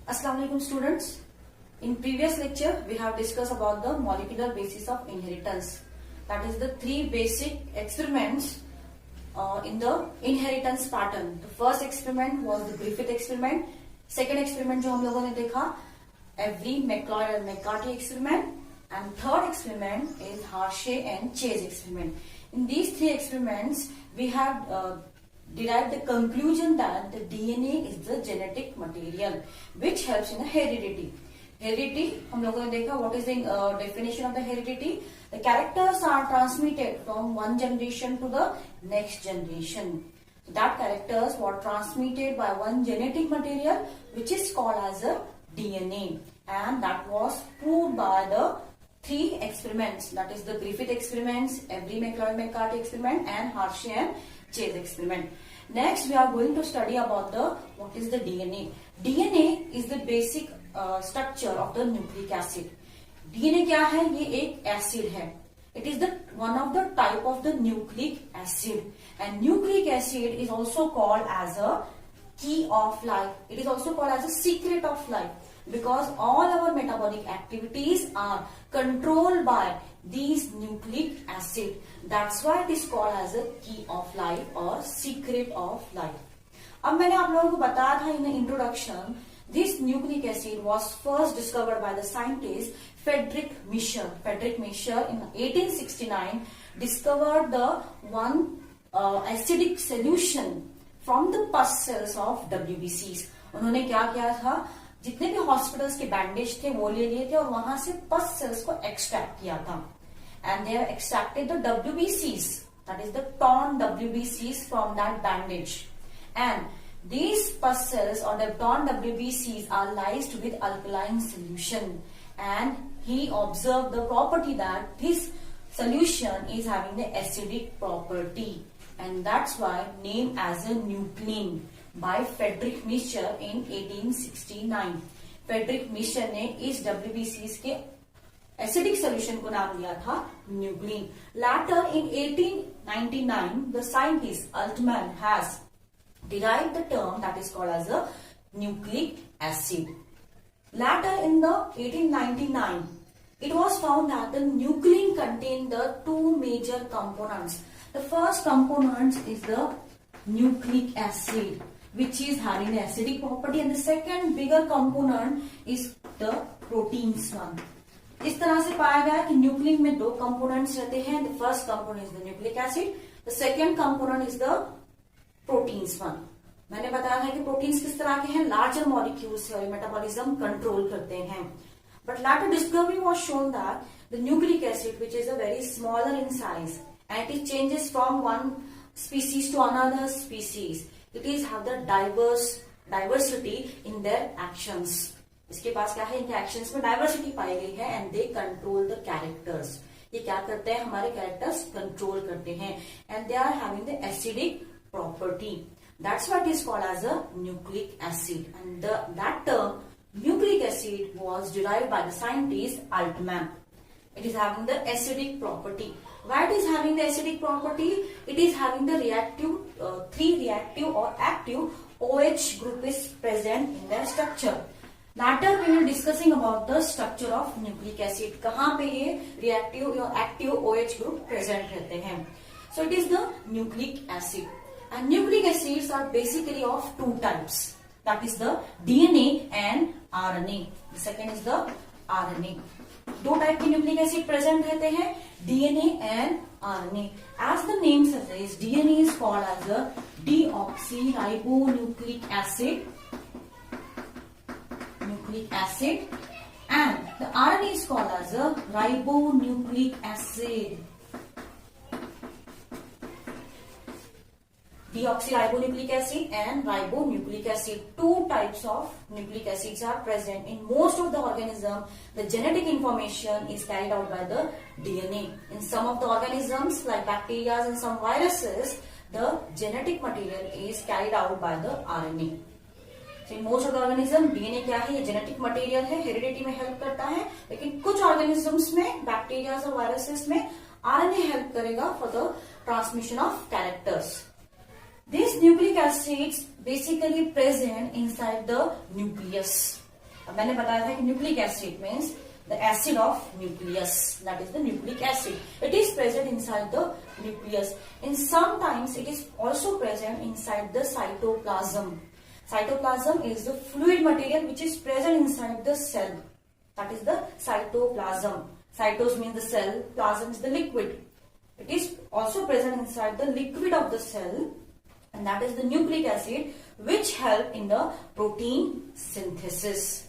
Assalamu alaikum students. In previous lecture, we have discussed about the molecular basis of inheritance. That is the three basic experiments in the inheritance pattern. The first experiment was the Griffith experiment. Second experiment जो हम लोगों ने देखा Avery, McLeod and McCarthy experiment. And third experiment is Hershey and Chase experiment. In these three experiments, we have derived the conclusion that the DNA is the genetic material which helps in heredity. Heredity, हम लोगों ने देखा what is the definition of the heredity? The characters are transmitted from one generation to the next generation. So that characters were transmitted by one genetic material which is called as a DNA, and that was proved by the three experiments, that is the Griffith experiments, Avery, McLeod, McCarthy experiment and Hershey and Chase experiment. Next we are going to study about what is the DNA. DNA is the basic structure of the nucleic acid. DNA क्या है? ये एक acid है. It is the one of the type of the nucleic acid, and nucleic acid is also called as a key of life. It is also called as a secret of life, because all our metabolic activities are controlled by these nucleic acid. That's why it is called as a key of life or secret of life. अब मैंने आप लोगों को बताया था in the introduction, this nucleic acid was first discovered by the scientist Friedrich Miescher. Friedrich Miescher in 1869 discovered the one acidic solution from the pus cells of WBCs. उन्होंने क्या किया था, जितने भी हॉस्पिटल्स के बैंडेज थे वो ले लिए थे और वहां से पस सेल्स को एक्सट्रैक्ट किया था. And they have extracted the WBCs, that is the torn WBCs from that bandage. And these pus cells or the torn WBCs are lysed with alkaline solution, and he observed the property that this solution is having the acidic property, and that's why named as a nuclein by Friedrich Miescher in 1869. Friedrich Miescher ने इस WBCs के acidic solution को नाम दिया था nuclein. Later in 1899, the scientist Altman has derived the term that is called as a nucleic acid. Later in the 1899, it was found that the nuclein contained the two major components. The first component is the nucleic acid, which is having the acidic property, and the second bigger component is the proteins one. इस तरह से पाया गया कि nucleon में दो components रहते हैं. The first component is the nucleic acid, the second component is the proteins one. मैंने बताया था कि प्रोटीन्स किस तरह के हैं, लार्जर मॉलिक्यूल्स है, मेटाबॉलिज्म कंट्रोल करते हैं. But later discovery was shown that the nucleic acid, which is a very smaller in size, and it changes from one species to another species. It is have the diversity in their actions. इसके पास क्या है, इनके actions में diversity पाई गई है, and they control the characters. ये क्या करते हैं, हमारे कैरेक्टर्स कंट्रोल करते हैं, and they are having the acidic property. That's what is called as a nucleic acid, and that term nucleic acid was derived by the scientist Altman. It is having the acidic property. Why it is having the acidic property? It is having the three reactive or active OH group is present in their structure. Later we will discussing about the structure of nucleic acid. कहाँ पे ये reactive or active OH group present रहते हैं. So it is the nucleic acid. And nucleic acids are basically of two types. That is the DNA and RNA. The second is the RNA. दो type के nucleic acid present रहते हैं, DNA and RNA. As the name suggests, DNA is called as a deoxyribonucleic acid, and the RNA is called as a ribonucleic acid. Deoxyribonucleic acid and ribonucleic acid. Two types of nucleic acids are present in most of the organism. The genetic information is carried out by the DNA. In some of the organisms like bacteria and some viruses, the genetic material is carried out by the RNA. So in most of the organism, DNA क्या है, ये genetic material है, heredity में help करता है, लेकिन कुछ organisms में, bacteria और viruses में RNA help करेगा for the transmission of characters. These nucleic acids basically present inside the nucleus. अब मैंने बताया था कि nucleic acid means the acid of nucleus, that is the nucleic acid. It is present inside the nucleus, and sometimes it is also present inside the cytoplasm. Cytoplasm is the fluid material which is present inside the cell, that is the cytoplasm. Cytos means the cell, plasm is the liquid. It is also present inside the liquid of the cell, and that is the nucleic acid which help in the protein synthesis.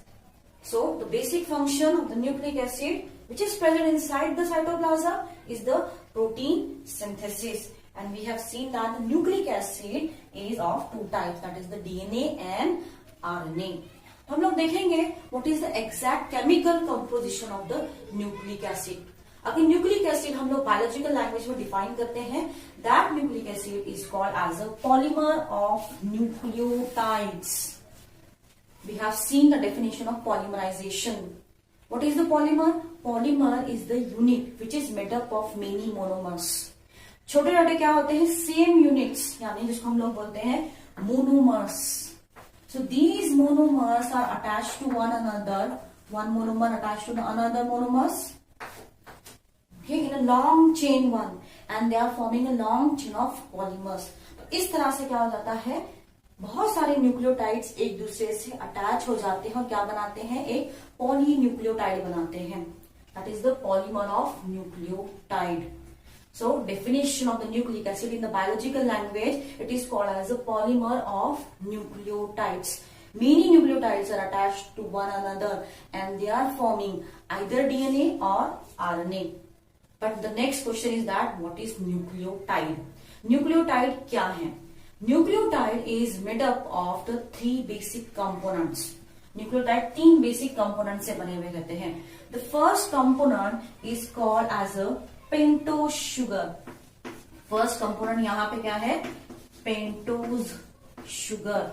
So the basic function of the nucleic acid which is present inside the cytoplasm is the protein synthesis, and we have seen that the nucleic acid is of two types, that is the DNA and RNA. तो हम लोग देखेंगे what is the exact chemical composition of the nucleic acid. अगर nucleic acid हम लोग biological language में define करते हैं, that nucleic acid is called as a polymer of nucleotides. We have seen the definition of polymerization. What is the polymer? Polymer is the unit which is made up of many monomers. छोटे छोटे क्या होते हैं? Same units, यानी जिसको हम लोग बोलते हैं monomers. So these monomers are attached to one another. One monomer attached to the another monomers. Okay, in a long chain one, and they are forming a long chain of polymers. तो इस तरह से क्या हो जाता है? बहुत सारे न्यूक्लियोटाइड्स एक दूसरे से अटैच हो जाते हैं और क्या बनाते हैं? एक पॉलीन्यूक्लियोटाइड बनाते हैं. That is the polymer of nucleotide. So definition of the nucleic acid in the biological language, it is called as a polymer of nucleotides. Many nucleotides are attached to one another and they are forming either DNA or RNA. But the next question is that what is nucleotide? Nucleotide क्या है? Nucleotide is made up of the three basic components. Nucleotide तीन basic components से बने हुए रहते हैं. The first component is called as a pentose sugar. First component यहाँ पे क्या है? Pentose sugar.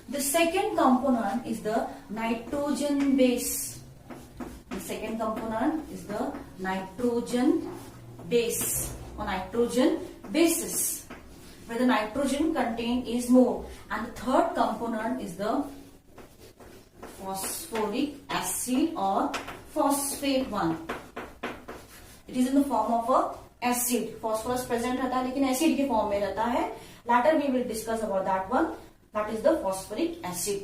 The second component is the nitrogen base. The second component is the nitrogen base or nitrogen bases, where the nitrogen content is more, and the third component is the phosphoric acid or phosphate one. It is in the form of a acid. Phosphorus present रहता है लेकिन acid के form में रहता है. Later we will discuss about that one. That is the phosphoric acid.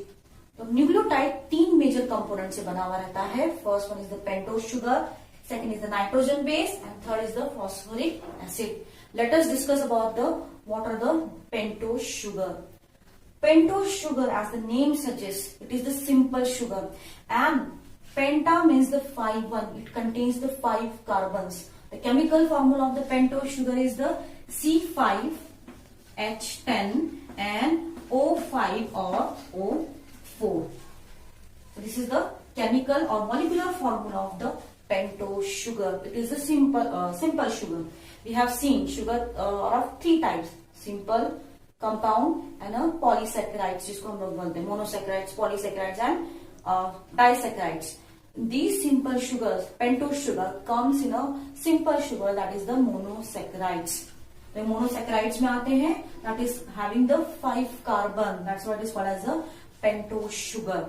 तो nucleotide तीन major component से बना हुआ रहता है. First one is the pentose sugar, second is the nitrogen base, and third is the phosphoric acid. Let us discuss about what are the pentose sugar. Pentose sugar, as the name suggests, it is the simple sugar, and penta means the 5 one. It contains the 5 carbons. The chemical formula of the pentose sugar is the C5H10 and O5 or O4. So this is the chemical or molecular formula of the pentose sugar. It is a simple sugar. We have seen sugar are of three types: simple, compound, and a polysaccharides, जिसको हम लोग बोलते हैं monosaccharides, polysaccharides, and disaccharides. These simple sugars, pentose sugar, comes in a simple sugar, that is the monosaccharides. The monosaccharides में आते हैं, that is having the 5 carbon. That's what is called as a pentose sugar.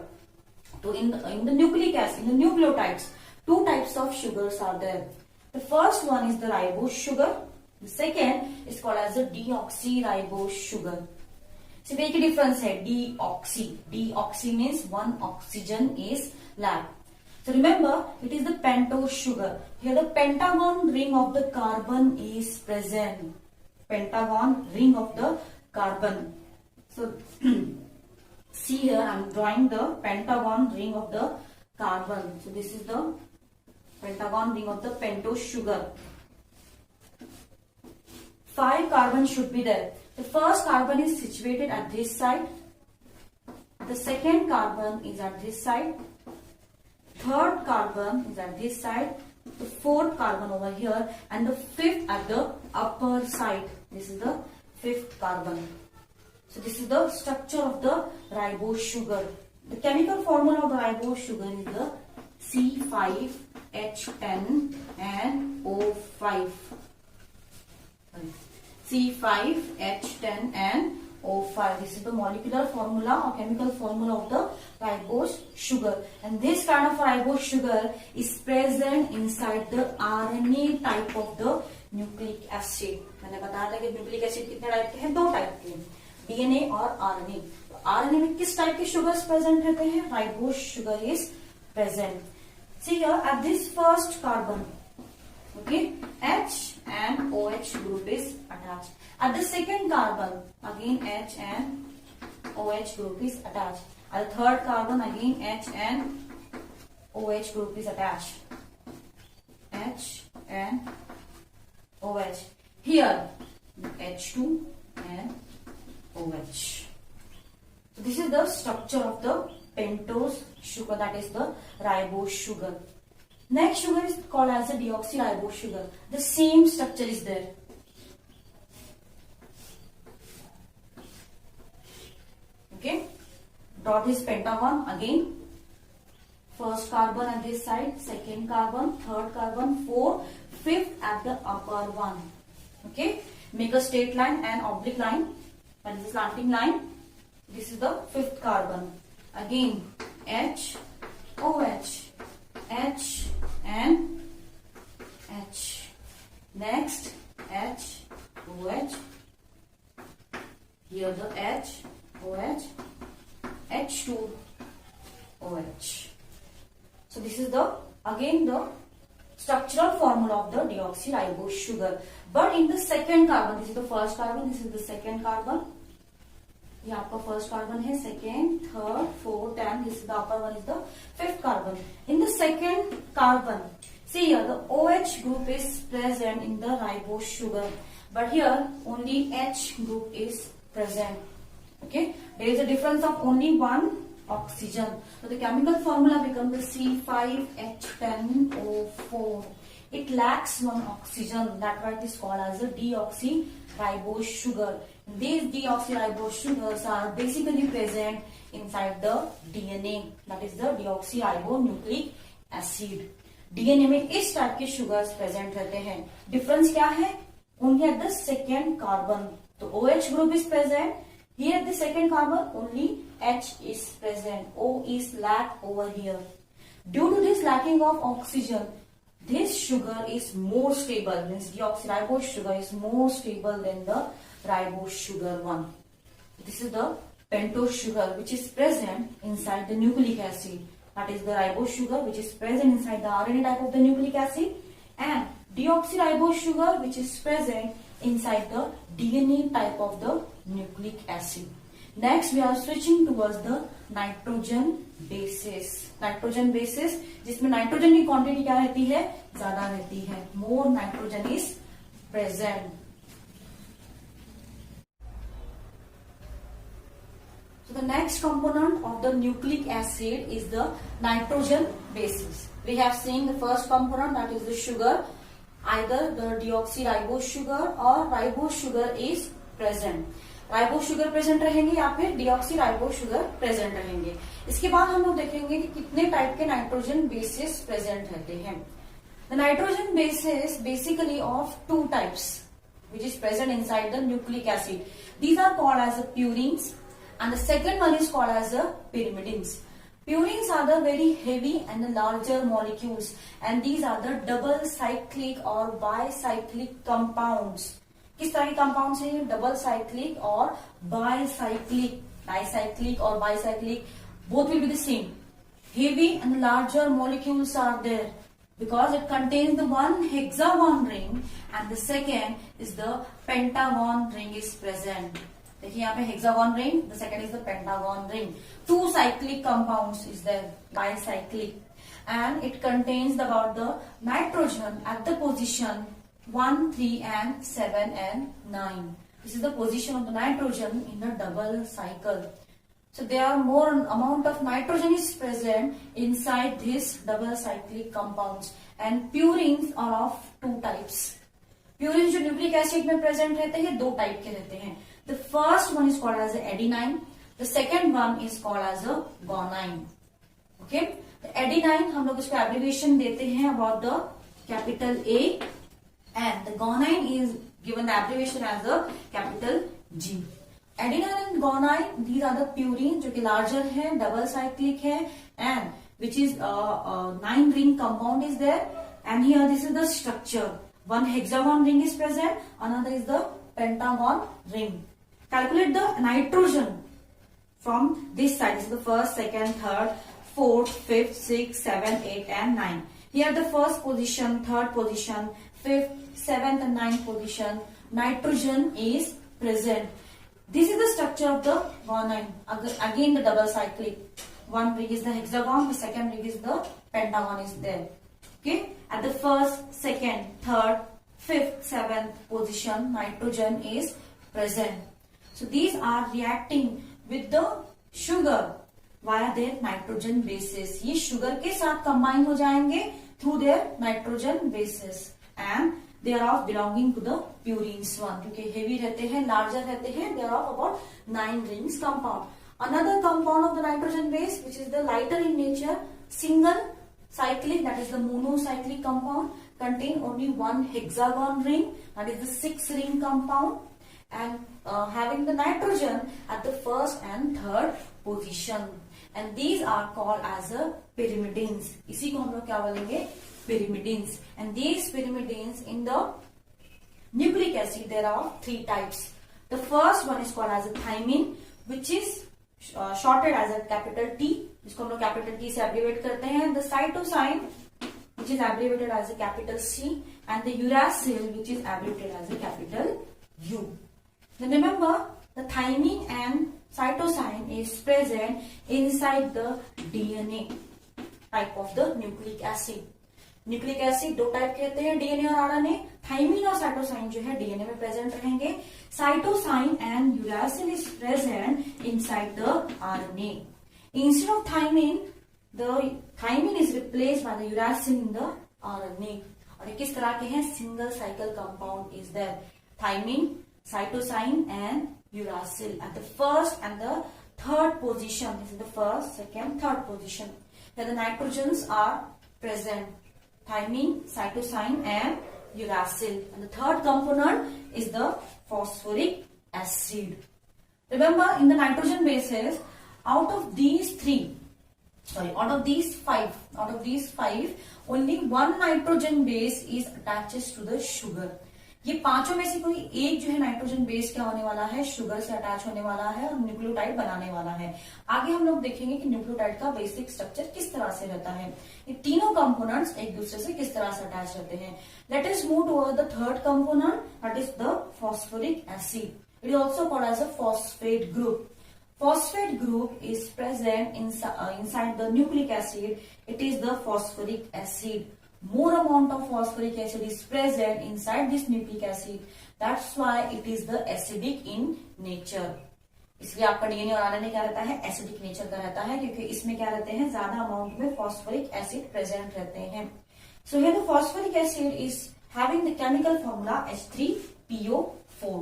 So in the nucleic acid, in the nucleotides, 2 types of sugars are there. The first one is the ribose sugar. The second is called as the deoxyribose sugar. So एक ही difference है, deoxy. Deoxy means one oxygen is lacked. So remember, it is the pentose sugar. Here the pentagon ring of the carbon is present. Pentagon ring of the carbon. So see here, I am drawing the pentagon ring of the carbon. So this is the pentagon ring of the pentose sugar. 5 carbons should be there. The first carbon is situated at this side. The second carbon is at this side. Third carbon is at this side. The fourth carbon over here, and the fifth at the upper side. This is the 5th carbon. So this is the structure of the ribose sugar. The chemical formula of the ribose sugar is the C5H10 and O5. C5H10 and NO5. This is the molecular formula or chemical formula of the ribose sugar. And this kind of ribose sugar is present inside the RNA type of the nucleic acid. मैंने बताया था कि nucleic acid कितने type के हैं, 2 type के, DNA और RNA. तो आरएनए में किस टाइप के शुगर्स प्रेजेंट रहते हैं? Ribose sugar is present. See here at this first carbon, okay, H and OH group is attached. At the second carbon, again H and OH group is attached. At the third carbon, again H and OH group is attached. H and OH. Here H2 and OH. So this is the structure of the pentose sugar, that is the ribose sugar. Next sugar is called as the deoxyribose sugar. The same structure is there. Okay, dot is pentagon. Again, first carbon at this side, second carbon, third carbon, 4, 5th at the upper one. Okay, make a straight line and oblique line, that is the slanting line. This is the 5th carbon. Again, H, OH, H and H. Next H, OH. Here the H, OH, H2, OH. So this is the again the structural formula of the deoxyribose sugar. But in the second carbon, this is the first carbon, this is the second carbon. ये आपका first carbon है, second, third, fourth and this the upper one is the 5th carbon. In the second carbon, see here the OH group is present in the ribose sugar, but here only H group is present. Okay, there is a difference of only one oxygen, so the chemical formula becomes the C5H10O4. It lacks one oxygen, that's why it is called as a deoxyribose sugar. These deoxyribose sugars are basically present inside the DNA, that is the deoxyribonucleic acid. DNA में इस type के sugars present रहते हैं. Difference क्या है? Only at the second carbon. तो OH group is present. Here at the second carbon, only H is present. O is lacked over here. Due to this lacking of oxygen, this sugar is more stable. Means deoxyribose sugar is more stable than the ribose sugar one. This is the pentose sugar which is present inside the nucleic acid. That is the ribose sugar which is present inside the RNA type of the nucleic acid, and deoxyribose sugar which is present inside the DNA type of the nucleic acid. Next we are switching towards the nitrogen bases. Nitrogen bases जिसमें nitrogen की quantity क्या रहती है? ज्यादा रहती है. More nitrogen is present. So the next component of the nucleic acid is the nitrogen bases. We have seen the first component, that is the sugar. Either the deoxyribose sugar or ribose sugar is present. Ribose sugar present रहेंगे या फिर डिऑक्सीराइबोस sugar present रहेंगे. इसके बाद हम लोग देखेंगे कि कितने टाइप के नाइट्रोजन बेसिस प्रेजेंट रहते हैं. The nitrogen basis basically of 2 types which is present inside the nucleic acid. These are called as purines, and the second one is called as pyrimidines. Purines are the very heavy and the larger molecules, and these are the double cyclic or bicyclic compounds. किस तरह के compounds हैं? Double cyclic और bicyclic. डाइसाइक्लिक और bicyclic both will be the same. Heavy and larger molecules are there because it contains the one hexagon ring and the second is the pentagon ring is present. देखिए यहाँ पे hexagon ring, the second is the pentagon ring. 2 cyclic compounds is there, bicyclic, and it contains about the nitrogen at the position 1, 3 and 7 and 9. This is the position of the nitrogen in the double cycle. So there are more amount of nitrogen is present inside these double cyclic compounds, and purines are of 2 types. Purines जो nucleic acid में present रहते हैं 2 type के रहते हैं. The first one is called as adenine. The second one is called as a guanine. Okay, the adenine हम लोग इसको एब्रिविएशन देते हैं about the capital A, and the guanine is given the abbreviation as a capital G. Adenine and guanine, these are the purine जो कि larger है, double cyclic है, and which is 9 ring compound is there, and here this is the structure. One hexagon ring is present, another is the pentagon ring. Calculate the nitrogen from this side. This is the first, second, third, fourth, fifth, sixth, seventh, eighth, and ninth. Here the first position, third position, fifth, seventh, and ninth position, nitrogen is present. This is the structure of the guanine. Again the double cyclic. One ring is the hexagon, the second ring is the pentagon is there. Okay, at the first, second, third, fifth, seventh position, nitrogen is present. So these are reacting with the sugar via their nitrogen bases. ये sugar के साथ combine हो जाएंगे through their nitrogen bases, and they are all belonging to the purines one. क्योंकि heavy रहते हैं, larger रहते हैं, they are of about 9 rings compound. Another compound of the nitrogen base, which is the lighter in nature, single cyclic, that is the monocyclic compound, contain only one hexagon ring, that is the 6 ring compound, and having the nitrogen at the first and third position, and these are called as a pyrimidines. इसी को हम लोग क्या बोलेंगे? Pyrimidines. And these pyrimidines in the nucleic acid there are 3 types. The first one is called as a thymine, which is shorted as a capital T, जिसको हम लोग capital T से एब्रिवेट करते हैं. The cytosine which is abbreviated as a capital C, and the uracil which is abbreviated as a capital U. Then remember, the thymine and cytosine is present inside the DNA type of the nucleic acid. Nucleic acid 2 type के होते हैं, DNA और RNA. Thymine और cytosine जो है DNA में present रहेंगे. Cytosine and uracil is present inside the RNA. Instead of thymine, the thymine is replaced by the uracil in the RNA. और ये किस तरह के हैं? Single cycle compound is there. Thymine, cytosine, and uracil at the first and the third position. This is the first, second, third position. Here the nitrogens are present. Thymine, cytosine, and uracil. And the third component is the phosphoric acid. Remember, in the nitrogen bases, out of these five, only one nitrogen base is attached to the sugar. ये पांचों में से कोई एक जो है nitrogen base क्या होने वाला है? शुगर से अटैच होने वाला है और न्यूक्लियोटाइड बनाने वाला है. आगे हम लोग देखेंगे कि न्यूक्लियोटाइड का बेसिक स्ट्रक्चर किस तरह से रहता है. ये तीनों कंपोनेंट्स एक दूसरे से किस तरह से अटैच रहते हैं. Let us move toward the third component, that is the phosphoric acid. It is also called as a phosphate group. Phosphate group is present inside the nucleic acid. It is the phosphoric acid. More amount of phosphoric acid is present inside this nucleic acid. That's why it is the acidic in nature. इसलिए आपका DNA और RNA क्या रहता है? Acidic nature का रहता है, क्योंकि इसमें क्या रहते हैं? ज्यादा अमाउंट में फॉस्फोरिक एसिड प्रेजेंट रहते हैं. So here the phosphoric acid is having the chemical formula H3PO4.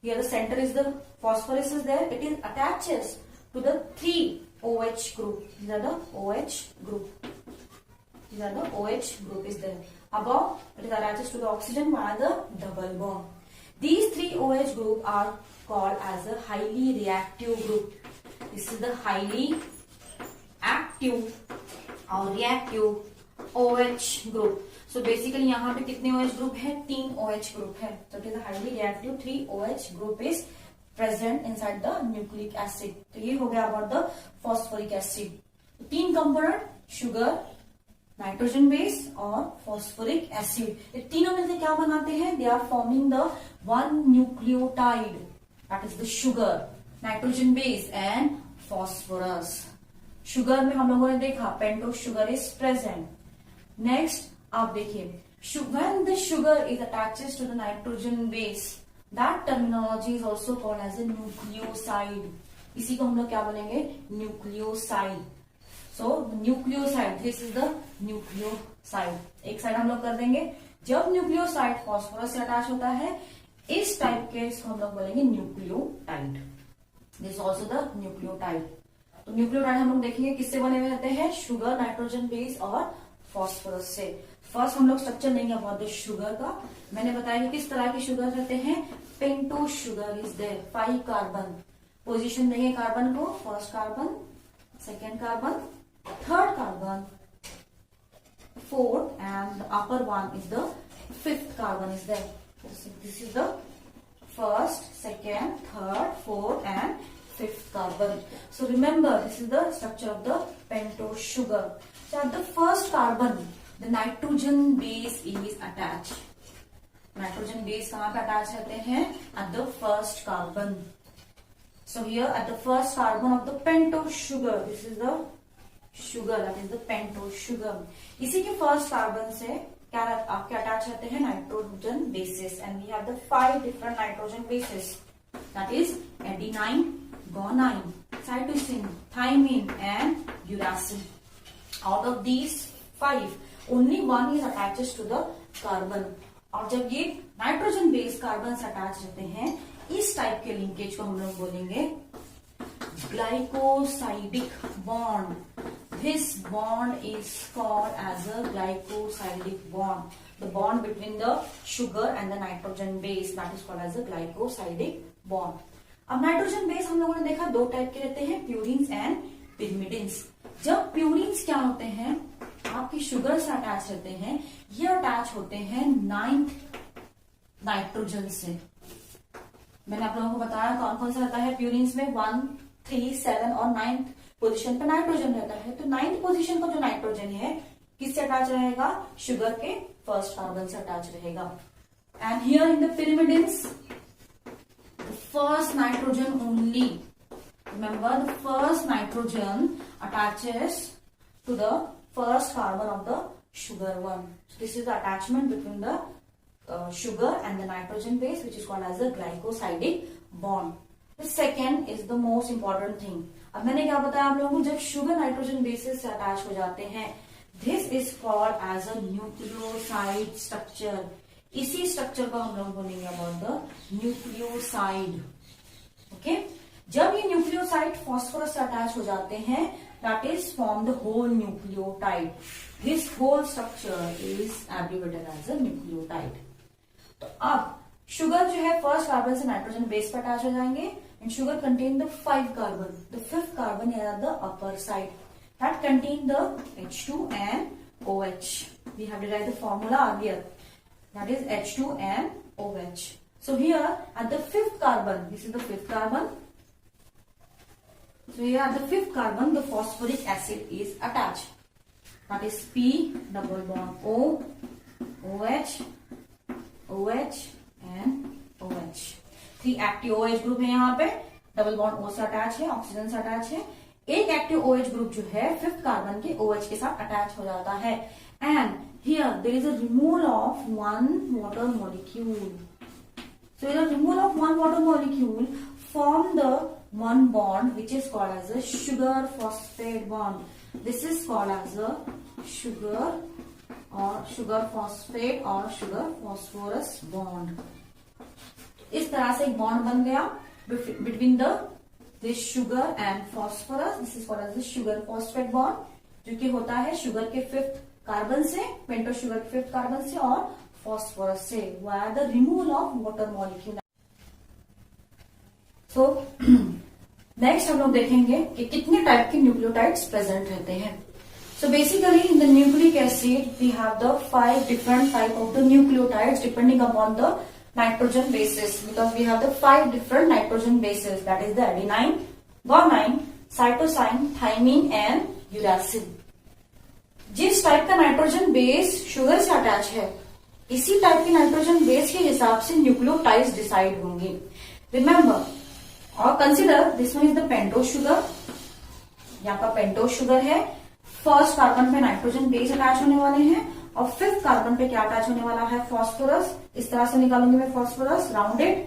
Here the center is the phosphorus is there. It is attaches to the 3 OH group. These are the OH group. These are the OH group is there. Above, it is attaches to the oxygen via the double bond. These 3 OH group are called as a highly reactive group. This is the highly active or reactive OH group. So basically यहाँ पे कितने OH group है? 3 OH group है. So it is a highly reactive 3 OH group is present inside the nucleic acid. तो ये हो गया about the phosphoric acid. 3 component, sugar, nitrogen base और फॉस्फोरिक एसिड. ये तीनों मिलकर क्या बनाते हैं? They are forming the one nucleotide, that is the sugar, nitrogen base and phosphorus. Sugar में हम लोगों ने देखा pentose sugar is present. Next आप देखिए, when the sugar is attached to the nitrogen base, that terminology is also called as a nucleoside. इसी को हम लोग क्या बोलेंगे? Nucleoside. So nucleoside, this is the nucleoside. एक साइड हम लोग कर देंगे. जब न्यूक्लियोसाइड फॉस्फोरस से अटैच होता है, इस टाइप के इसको हम लोग बोलेंगे nucleotide. This is also the nucleotide. तो न्यूक्लियोटाइड हम लोग देखेंगे किससे बने हुए रहते हैं? शुगर, नाइट्रोजन बेस और फॉस्फोरस से. फर्स्ट हम लोग स्ट्रक्चर लेंगे अबाउट द शुगर का. मैंने बताया कि किस तरह के शुगर रहते हैं. pentose sugar is there. 5 carbon. Position देंगे कार्बन को. First carbon, second carbon, third carbon, fourth, and the upper one is the 5th carbon is there. This is the first, second, third, fourth, and 5th carbon. So remember, this is the structure of the pentose sugar. So at the first carbon, the nitrogen base is attached. Nitrogen base कहाँ पे attach रहते हैं? At the first carbon. So here at the first carbon of the pentose sugar, this is the sugar, that is the pentose sugar. इसी के first carbon से क्या आपके attach रहते हैं? Nitrogen bases, and we have the 5 different nitrogen bases. That is adenine, guanine, cytosine, thymine, and uracil. Out of these 5, only one is attached to the carbon. और जब ये नाइट्रोजन बेस कार्बन से attach रहते हैं, इस type के linkage को हम लोग बोलेंगे glycosidic bond. This bond is called as a glycosidic bond. The bond between the sugar and the nitrogen base, that is called as a glycosidic bond. अब नाइट्रोजन बेस हम लोगों ने देखा 2 टाइप के रहते हैं, प्यूरिन्स एंड पिरिमिडिन्स. जब purines क्या होते हैं, आपकी शुगर से अटैच रहते हैं, ये अटैच होते हैं 9th नाइट्रोजन से. मैंने आप लोगों को बताया कौन कौन सा रहता है प्यूरिन्स में. 1, 3, 7 और 9th पोजीशन पे नाइट्रोजन रहता है. तो 9th पोजीशन का जो नाइट्रोजन है किससे अटैच रहेगा? शुगर के फर्स्ट कार्बन से अटैच रहेगा. And here in the pyrimidines, the first nitrogen only, remember the first nitrogen attaches to the first carbon of the sugar one. So this is the attachment between the sugar and the nitrogen base, which is called as the glycosidic bond. The second is the most important thing. अब मैंने क्या बताया आप लोगों को, जब sugar nitrogen bases से attach हो जाते हैं, this is called as a nucleoside structure. इसी स्ट्रक्चर को हम लोग बोलेंगे about the nucleoside. Okay? जब ये न्यूक्लियोसाइड फॉस्फोरस से अटैच हो जाते हैं, that is form the whole nucleotide. This whole structure is abbreviated as a nucleotide. तो अब शुगर जो है फर्स्ट कार्बन से नाइट्रोजन बेस पर अटैच हो जाएंगे, and sugar contain the 5 carbon. The 5th carbon is at the upper side, that contain the H2 and OH. We have derived the formula earlier, that is H2 and OH. So here at the 5th carbon, this is the 5th carbon. So here at the 5th carbon, the phosphoric acid is attached. That is P double bond O, OH, OH and OH. 3 active OH group है यहाँ पे, double bond O से attach है, oxygen से attach है. एक active OH group जो है 5th कार्बन के OH के साथ अटैच हो जाता है. And here there is a removal of 1 water molecule. So the removal of 1 water molecule form the one bond which is called as a sugar phosphate bond. This is called as a sugar phosphate or sugar phosphorus bond. इस तरह से एक bond बन गया between this sugar and phosphorus. This is called as the sugar phosphate bond, जो कि होता है शुगर के 5th कार्बन से, पेंटोस शुगर के 5th कार्बन से और फॉस्फोरस से, via the removal of water molecule. So next हम लोग देखेंगे कि कितने टाइप के न्यूक्लियोटाइड्स प्रेजेंट रहते हैं. So basically in the nucleic acid we have the 5 different type of the nucleotides depending upon the nitrogen bases, because we have the 5 different nitrogen bases, that is the adenine, guanine, cytosine, thymine and uracil. जिस type का nitrogen base sugar से attach है, इसी type के nitrogen base के हिसाब से nucleotides decide होंगे. रिमेंबर और consider this one is the pentose sugar. यहाँ का पेंटोस शुगर है, फर्स्ट कार्बन पे नाइट्रोजन बेस अटैच होने वाले हैं और 5th कार्बन पे क्या अटैच होने वाला है? फॉस्फोरस. इस तरह से निकालूंगी मैं फॉस्फोरस राउंडेड.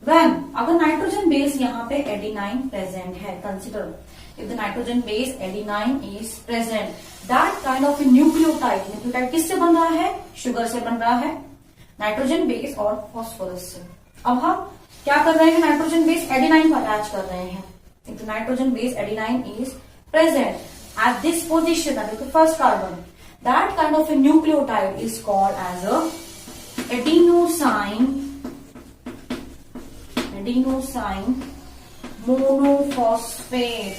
व्हेन अगर नाइट्रोजन बेस यहाँ पे एडेनाइन प्रेजेंट है, consider if the nitrogen base adenine is present, that kind of A nucleotide. Nucleotide किससे बन रहा है? शुगर से बन रहा है, नाइट्रोजन बेस और फॉस्फोरस से. अब हम क्या कर रहे हैं? नाइट्रोजन बेस एडेनाइन को अटैच कर रहे हैं. If the nitrogen base adenine is present at this position, that is the first carbon, that kind of a nucleotide is called as a adenosine adenosine monophosphate,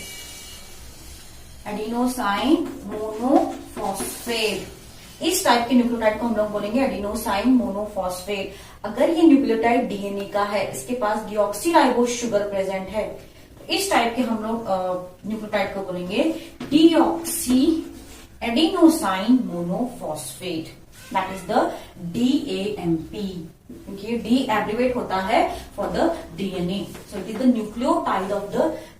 adenosine monophosphate. इस type के nucleotide को हम लोग बोलेंगे adenosine monophosphate. अगर ये nucleotide DNA का है, इसके पास डीऑक्सीराइबोज शुगर प्रेजेंट है, तो इस टाइप के हम लोग न्यूक्लियोटाइड को बोलेंगे deoxy adenosine monophosphate, that is the DAMP, क्योंकि डी एब्रिवेट होता है for the DNA, so it is the nucleotide of the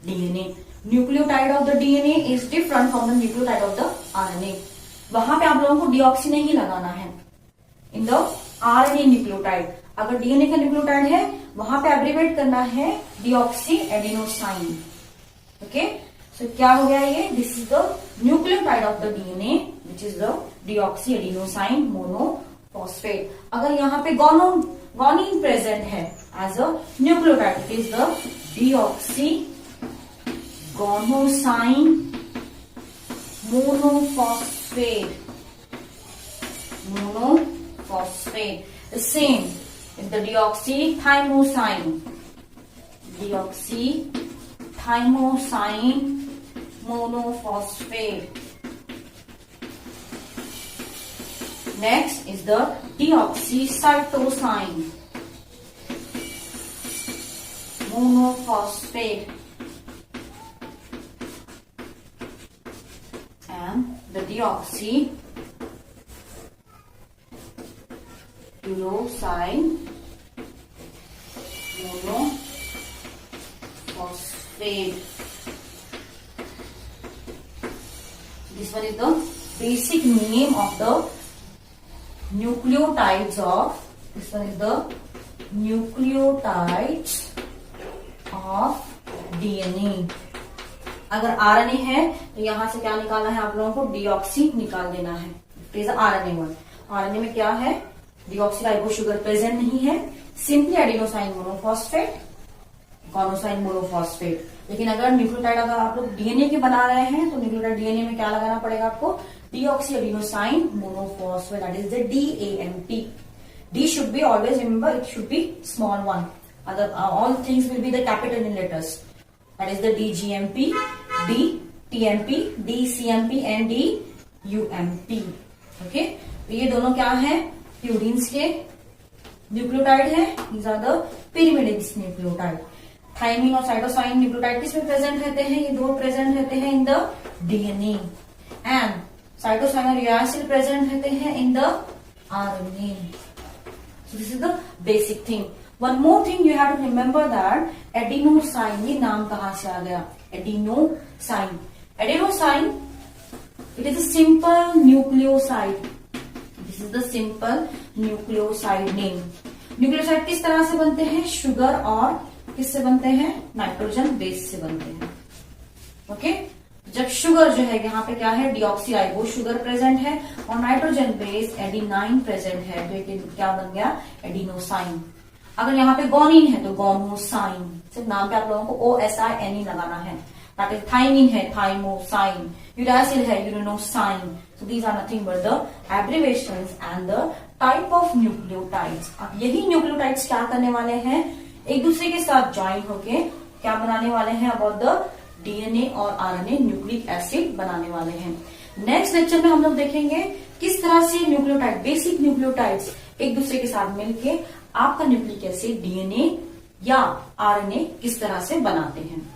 DNA. Nucleotide of the DNA is different from the nucleotide of the RNA. वहां पे आप लोगों को deoxy नहीं लगाना है इन द आरएनए न्यूक्लियोटाइड। अगर डीएनए का न्यूक्लियोटाइड है, वहां पे एब्रिवेट करना है डीऑक्सी एडिनोसाइन। ओके, सो क्या हो गया ये? This is the nucleotide of the DNA which is the deoxy adenosine monophosphate. अगर यहाँ पे गोनिन प्रेजेंट है as a nucleotide, it is the deoxy guanosine monophosphate, the same is the deoxythymosine monophosphate. Next is the deoxycytosine monophosphate. The deoxyuracil monophosphate. This one is the basic name of the nucleotides of, this one is the nucleotides of DNA. अगर RNA है तो यहां से क्या निकालना है आप लोगों को? डीऑक्सी निकाल देना है। It is RNA one. RNA में क्या है? डीऑक्सीराइबोज शुगर प्रेजेंट नहीं है, सिंपली एडिनोसाइन मोनोफॉस्फेट, गोनोसाइन मोनोफॉस्फेट। लेकिन अगर न्यूक्लियोटाइड अगर आप लोग डीएनए के बना रहे हैं तो न्यूक्लियोटाइड डीएनए में क्या लगाना पड़ेगा आपको? Deoxy adenosine monophosphate, that is the DAMP. D should be always remember it should be small one. Other all things will be the capital in letters. That is the DGMP, DTMP, DCMP and DUMP. Okay, तो ये दोनों क्या है? Purines के nucleotide है। These are the pyrimidines nucleotide. Thymine और cytosine nucleotide किसमें present रहते हैं? ये दो प्रेजेंट रहते हैं in the DNA, and cytosine और यूरासिल प्रेजेंट रहते हैं in the RNA. So this is the basic thing. One more thing you have to remember that adenosine, ये नाम कहाँ से आ गया? Adenosine. Adenosine, it is a simple nucleoside. This is the simple nucleoside name. Nucleoside किस तरह से बनते हैं? शुगर और किससे बनते हैं? नाइट्रोजन बेस से बनते हैं। ओके, जब शुगर जो है यहाँ पे क्या है? डीऑक्सीराइबोज शुगर प्रेजेंट है और नाइट्रोजन बेस एडिनाइन प्रेजेंट है, तो ये क्या बन गया? एडिनोसाइन। अगर यहाँ पे गोनिन है तो गोनोसाइन। सिर्फ नाम पे आप लोगों को OSINE लगाना है। दैट इज थाइमिन है थाइमोसाइन, यूरासिल है uranosine. So these are nothing but the abbreviations and the type of nucleotides. अब यही न्यूक्लियोटाइड्स क्या करने वाले हैं? एक दूसरे के साथ ज्वाइन होके क्या बनाने वाले हैं? अबाउट द डीएनए और आरएनए न्यूक्लिक एसिड बनाने वाले हैं। नेक्स्ट लेक्चर में हम लोग देखेंगे किस तरह से न्यूक्लियोटाइड, बेसिक न्यूक्लियोटाइड्स एक दूसरे के साथ मिलके आपका न्यूक्लिक एसिड, डीएनए या आरएनए किस तरह से बनाते हैं।